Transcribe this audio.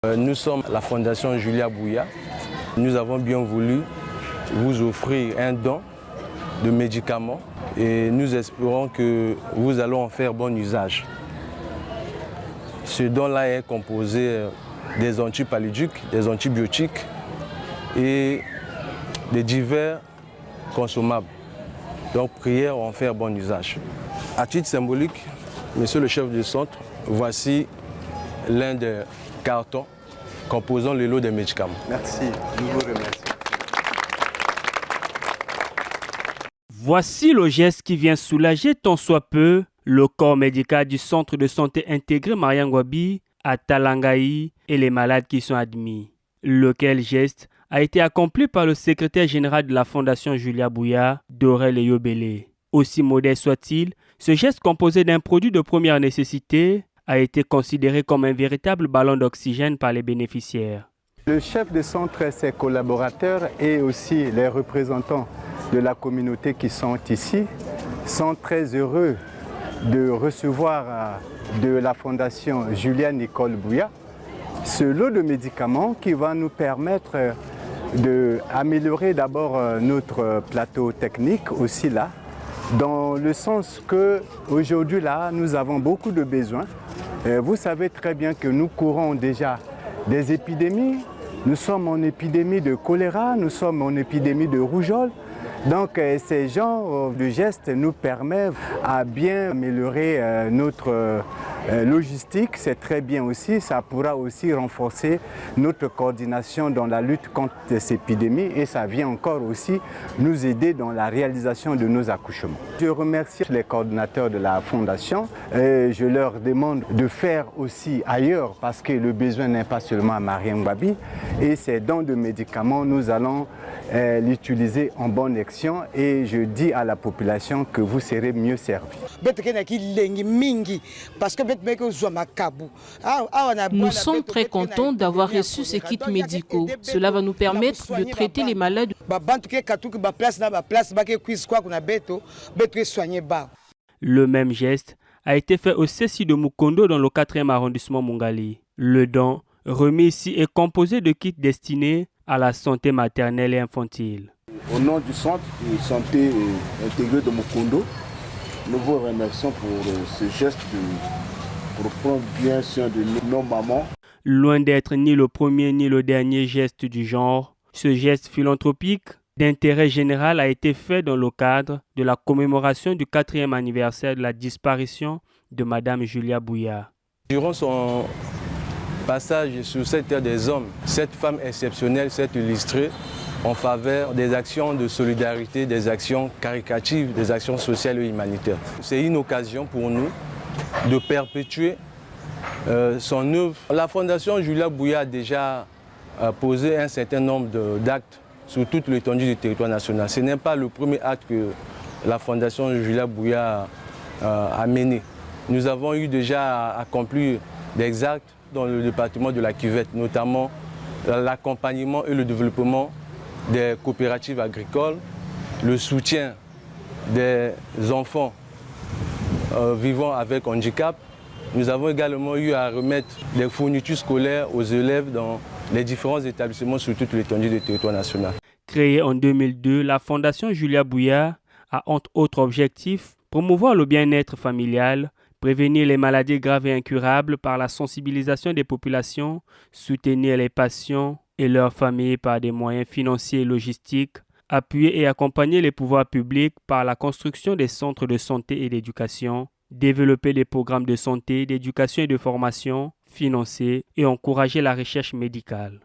Nous sommes la Fondation Julia Bouya. Nous avons bien voulu vous offrir un don de médicaments et nous espérons que vous allez en faire bon usage. Ce don-là est composé des antipaludiques, des antibiotiques et des divers consommables. Donc priez en faire bon usage. À titre symbolique, monsieur le chef du centre, voici l'un des cartons composant le lot des médicaments. Merci, nous vous remercions. Voici le geste qui vient soulager tant soit peu le corps médical du centre de santé intégré Mariangwabi à Talangaï et les malades qui sont admis. Lequel geste a été accompli par le secrétaire général de la Fondation Julia Bouya, Dorel Yobele. Aussi modeste soit-il, ce geste composé d'un produit de première nécessité a été considéré comme un véritable ballon d'oxygène par les bénéficiaires. Le chef de centre et ses collaborateurs et aussi les représentants de la communauté qui sont ici sont très heureux de recevoir de la Fondation Julia Nicole Bouya ce lot de médicaments qui va nous permettre d'améliorer d'abord notre plateau technique aussi là, dans le sens qu'aujourd'hui là, nous avons beaucoup de besoins. Vous savez très bien que nous courons déjà des épidémies. Nous sommes en épidémie de choléra, nous sommes en épidémie de rougeole. Donc ces genres de gestes nous permettent à bien améliorer notre logistique. C'est très bien aussi, ça pourra aussi renforcer notre coordination dans la lutte contre ces épidémies et ça vient encore aussi nous aider dans la réalisation de nos accouchements. Je remercie les coordinateurs de la Fondation et je leur demande de faire aussi ailleurs parce que le besoin n'est pas seulement à Mariangwabi et ces dons de médicaments, nous allons l'utiliser en bonne action et je dis à la population que vous serez mieux servis. Nous sommes très contents d'avoir reçu ces kits médicaux. Cela va nous permettre de traiter les malades. Le même geste a été fait au CECI de Mukondo dans le 4e arrondissement Mungali. Le don remis ici est composé de kits destinés à la santé maternelle et infantile. Au nom du centre de santé intégré de Mukondo, nous vous remercions pour ce geste pour prendre bien soin de nos mamans. Loin d'être ni le premier ni le dernier geste du genre, ce geste philanthropique d'intérêt général a été fait dans le cadre de la commémoration du 4e anniversaire de la disparition de Madame Julia Bouya. Durant son passage sur cette terre des hommes, cette femme exceptionnelle s'est illustrée en faveur des actions de solidarité, des actions caricatives, des actions sociales et humanitaires. C'est une occasion pour nous de perpétuer son œuvre. La Fondation Julia Bouya a déjà posé un certain nombre d'actes sur toute l'étendue du territoire national. Ce n'est pas le premier acte que la Fondation Julia Bouya a mené. Nous avons eu déjà accompli des actes dans le département de la Cuvette, notamment l'accompagnement et le développement des coopératives agricoles, le soutien des enfants vivant avec handicap. Nous avons également eu à remettre des fournitures scolaires aux élèves dans les différents établissements sur toute l'étendue du territoire national. Créée en 2002, la Fondation Julia Bouya a entre autres objectifs promouvoir le bien-être familial, prévenir les maladies graves et incurables par la sensibilisation des populations, soutenir les patients et leurs familles par des moyens financiers et logistiques, appuyer et accompagner les pouvoirs publics par la construction des centres de santé et d'éducation, développer des programmes de santé, d'éducation et de formation, financer et encourager la recherche médicale.